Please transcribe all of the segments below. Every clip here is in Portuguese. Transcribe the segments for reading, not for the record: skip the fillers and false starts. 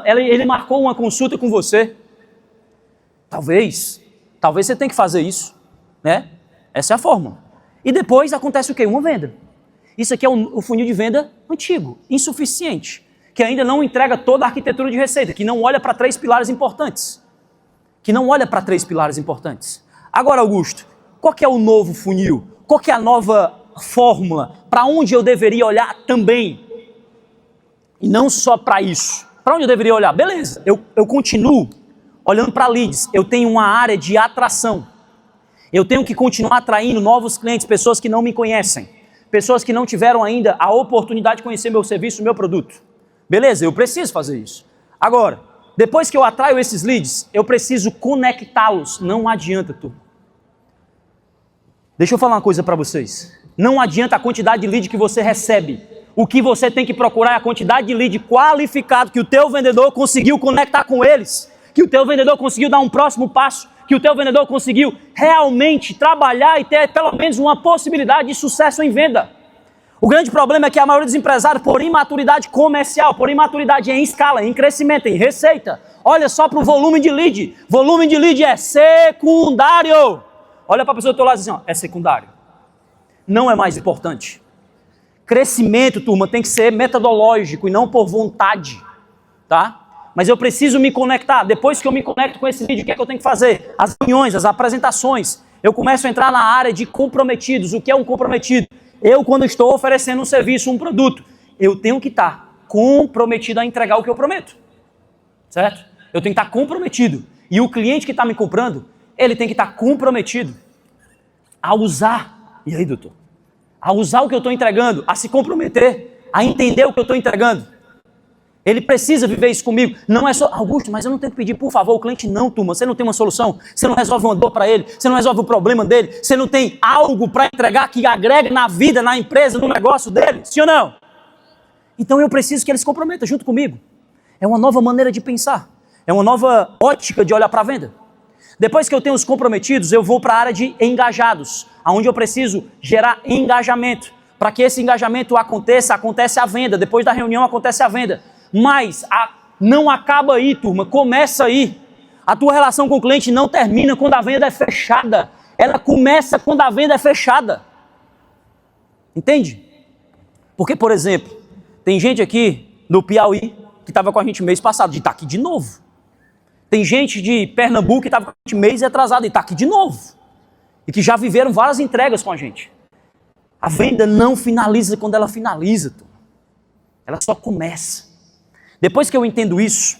ele marcou uma consulta com você. Talvez você tenha que fazer isso, né? Essa é a fórmula. E depois acontece o quê? Uma venda. Isso aqui é o funil de venda antigo, insuficiente, que ainda não entrega toda a arquitetura de receita, que não olha para três pilares importantes. Agora, Augusto, qual que é o novo funil? Qual que é a nova fórmula? Para onde eu deveria olhar também? E não só para isso. Para onde eu deveria olhar? Beleza, eu continuo olhando para leads. Eu tenho uma área de atração. Eu tenho que continuar atraindo novos clientes, pessoas que não me conhecem, pessoas que não tiveram ainda a oportunidade de conhecer meu serviço, meu produto. Beleza, eu preciso fazer isso. Agora, depois que eu atraio esses leads, eu preciso conectá-los. Não adianta, turma. Deixa eu falar uma coisa para vocês. Não adianta a quantidade de lead que você recebe. O que você tem que procurar é a quantidade de lead qualificado que o teu vendedor conseguiu conectar com eles, que o teu vendedor conseguiu dar um próximo passo, que o teu vendedor conseguiu realmente trabalhar e ter pelo menos uma possibilidade de sucesso em venda. O grande problema é que a maioria dos empresários, por imaturidade comercial, por imaturidade em escala, em crescimento, em receita, olha só para o volume de lead. Volume de lead é secundário. Olha para a pessoa do teu lado e diz assim, ó, é secundário. Não é mais importante. Crescimento, turma, tem que ser metodológico e não por vontade, tá? Mas eu preciso me conectar. Depois que eu me conecto com esse lead, o que é que eu tenho que fazer? As reuniões, as apresentações. Eu começo a entrar na área de comprometidos. O que é um comprometido? Eu, quando estou oferecendo um serviço, um produto, eu tenho que estar comprometido a entregar o que eu prometo. Certo? Eu tenho que estar comprometido. E o cliente que está me comprando, ele tem que estar comprometido a usar. E aí, doutor? A usar o que eu estou entregando, a se comprometer, a entender o que eu estou entregando. Ele precisa viver isso comigo. Não é só, Augusto, mas eu não tenho que pedir, por favor, o cliente não, turma. Você não tem uma solução, você não resolve uma dor para ele, você não resolve o problema dele, você não tem algo para entregar que agrega na vida, na empresa, no negócio dele, sim ou não? Então eu preciso que ele se comprometa junto comigo. É uma nova maneira de pensar, é uma nova ótica de olhar para a venda. Depois que eu tenho os comprometidos, eu vou para a área de engajados, onde eu preciso gerar engajamento. Para que esse engajamento acontece a venda. Depois da reunião acontece a venda. Mas não acaba aí, turma, começa aí. A tua relação com o cliente não termina quando a venda é fechada. Ela começa quando a venda é fechada. Entende? Porque, por exemplo, tem gente aqui no Piauí que estava com a gente mês passado e está aqui de novo. Tem gente de Pernambuco que estava com a gente mês atrasado e está aqui de novo. E que já viveram várias entregas com a gente. A venda não finaliza quando ela finaliza, turma. Ela só começa. Depois que eu entendo isso,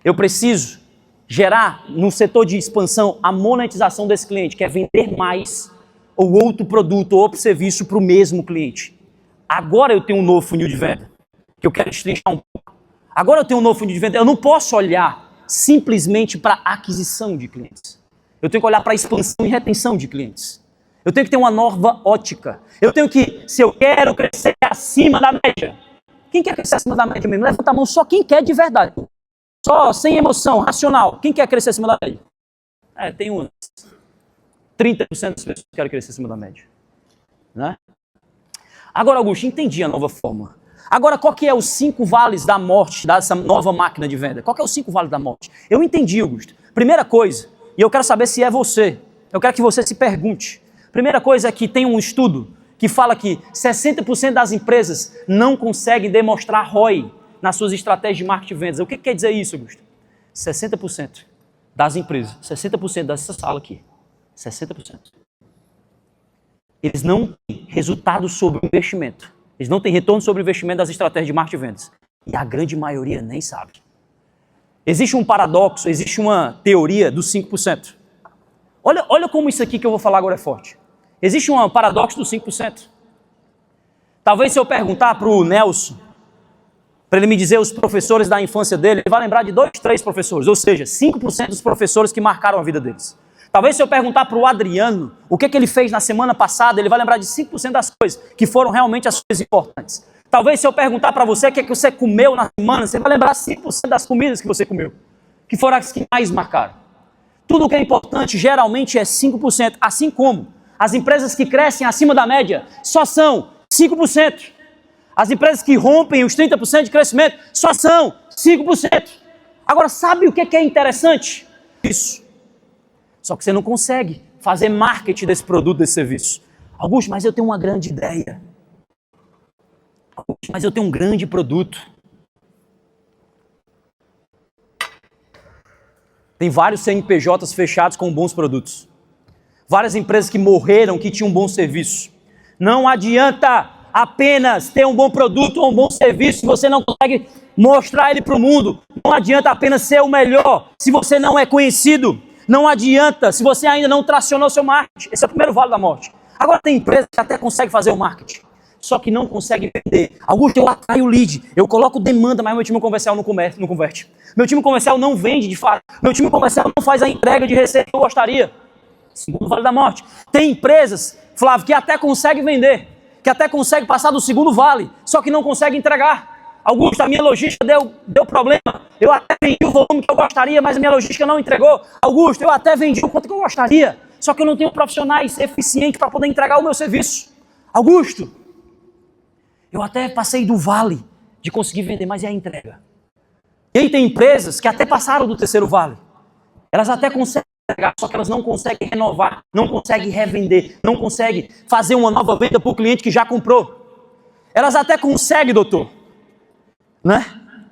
eu preciso gerar no setor de expansão a monetização desse cliente, que é vender mais ou outro produto ou outro serviço para o mesmo cliente. Agora eu tenho um novo funil de venda, que eu quero destrinchar um pouco. Agora eu tenho um novo funil de venda, eu não posso olhar simplesmente para aquisição de clientes. Eu tenho que olhar para expansão e retenção de clientes. Eu tenho que ter uma nova ótica. Eu tenho que, se eu quero crescer acima da média, quem quer crescer acima da média mesmo? Levanta a mão só quem quer de verdade. Só, sem emoção, racional. Quem quer crescer acima da média? Tem uns 30% das pessoas que querem crescer acima da média. Né? Agora, Augusto, entendi a nova fórmula. Agora, qual que é os 5 vales da morte dessa nova máquina de venda? Qual que é os 5 vales da morte? Eu entendi, Augusto. Primeira coisa, e eu quero saber se é você. Eu quero que você se pergunte. Primeira coisa é que tem um estudo que fala que 60% das empresas não conseguem demonstrar ROI nas suas estratégias de marketing e vendas. O que quer dizer isso, Augusto? 60% das empresas, 60% dessa sala aqui, 60%. Eles não têm resultado sobre o investimento. Eles não têm retorno sobre o investimento das estratégias de marketing e vendas. E a grande maioria nem sabe. Existe um paradoxo, existe uma teoria dos 5%. Olha como isso aqui que eu vou falar agora é forte. Existe um paradoxo dos 5%. Talvez se eu perguntar para o Nelson, para ele me dizer os professores da infância dele, ele vai lembrar de 2, 3 professores, ou seja, 5% dos professores que marcaram a vida deles. Talvez se eu perguntar para o Adriano o que ele fez na semana passada, ele vai lembrar de 5% das coisas que foram realmente as coisas importantes. Talvez se eu perguntar para você o que você comeu na semana, você vai lembrar 5% das comidas que você comeu, que foram as que mais marcaram. Tudo que é importante geralmente é 5%, assim como as empresas que crescem acima da média só são 5%. As empresas que rompem os 30% de crescimento só são 5%. Agora, sabe o que é interessante? Isso. Só que você não consegue fazer marketing desse produto, desse serviço. Augusto, mas eu tenho uma grande ideia. Augusto, mas eu tenho um grande produto. Tem vários CNPJs fechados com bons produtos. Várias empresas que morreram, que tinham um bom serviço. Não adianta apenas ter um bom produto ou um bom serviço se você não consegue mostrar ele para o mundo. Não adianta apenas ser o melhor se você não é conhecido. Não adianta se você ainda não tracionou seu marketing. Esse é o primeiro vale da morte. Agora tem empresas que até conseguem fazer o marketing, só que não conseguem vender. Augusto, eu atraio lead, eu coloco demanda, mas meu time comercial não converte. Meu time comercial não vende de fato. Meu time comercial não faz a entrega de receita que eu gostaria. Segundo vale da morte. Tem empresas, Flávio, que até conseguem vender, que até conseguem passar do segundo vale, só que não conseguem entregar. Augusto, a minha logística deu problema. Eu até vendi o volume que eu gostaria, mas a minha logística não entregou. Augusto, eu até vendi o quanto que eu gostaria, só que eu não tenho profissionais eficientes para poder entregar o meu serviço. Augusto, eu até passei do vale de conseguir vender, mas e a entrega? E aí tem empresas que até passaram do terceiro vale. Elas até conseguem entregar, só que elas não conseguem renovar, não conseguem revender, não conseguem fazer uma nova venda para o cliente que já comprou. Elas até conseguem, doutor, né?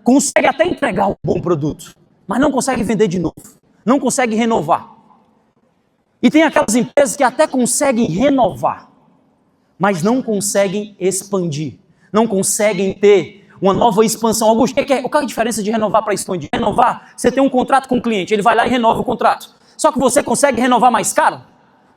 Conseguem até entregar um bom produto, mas não conseguem vender de novo, não conseguem renovar. E tem aquelas empresas que até conseguem renovar, mas não conseguem expandir, não conseguem ter uma nova expansão. Augusto, qual é a diferença de renovar para expandir? Renovar, você tem um contrato com o cliente, ele vai lá e renova o contrato. Só que você consegue renovar mais caro?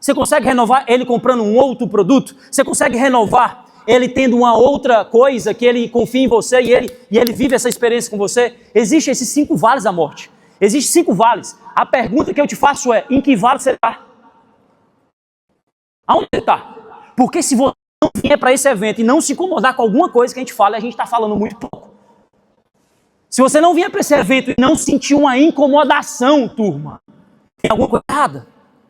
Você consegue renovar ele comprando um outro produto? Você consegue renovar ele tendo uma outra coisa que ele confia em você e ele vive essa experiência com você? Existem esses 5 vales da morte. Existem 5 vales. A pergunta que eu te faço é, em que vale você está? Aonde você está? Porque se você não vier para esse evento e não se incomodar com alguma coisa que a gente fala, a gente está falando muito pouco. Se você não vier para esse evento e não sentir uma incomodação, turma, tem alguma coisa errada.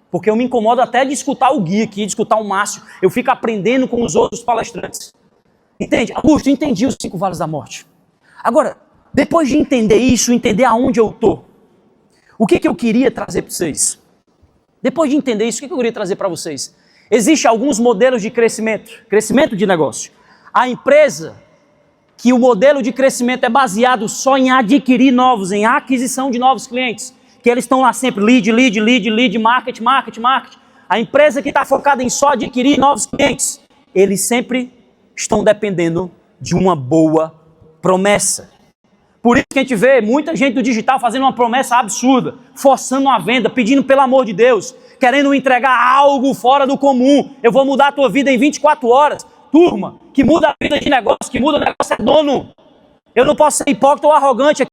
Porque eu me incomodo até de escutar o Gui aqui, de escutar o Márcio. Eu fico aprendendo com os outros palestrantes. Entende? Augusto, eu entendi os 5 vales da morte. Agora, depois de entender isso, entender aonde eu estou, o que eu queria trazer para vocês? Depois de entender isso, o que eu queria trazer para vocês? Existem alguns modelos de crescimento de negócio. A empresa que o modelo de crescimento é baseado só em adquirir novos, em aquisição de novos clientes, que eles estão lá sempre, lead, marketing. A empresa que está focada em só adquirir novos clientes, eles sempre estão dependendo de uma boa promessa. Por isso que a gente vê muita gente do digital fazendo uma promessa absurda, forçando uma venda, pedindo pelo amor de Deus, querendo entregar algo fora do comum. Eu vou mudar a tua vida em 24 horas. Turma, que muda a vida de negócio, que muda o negócio é dono. Eu não posso ser hipócrita ou arrogante aqui.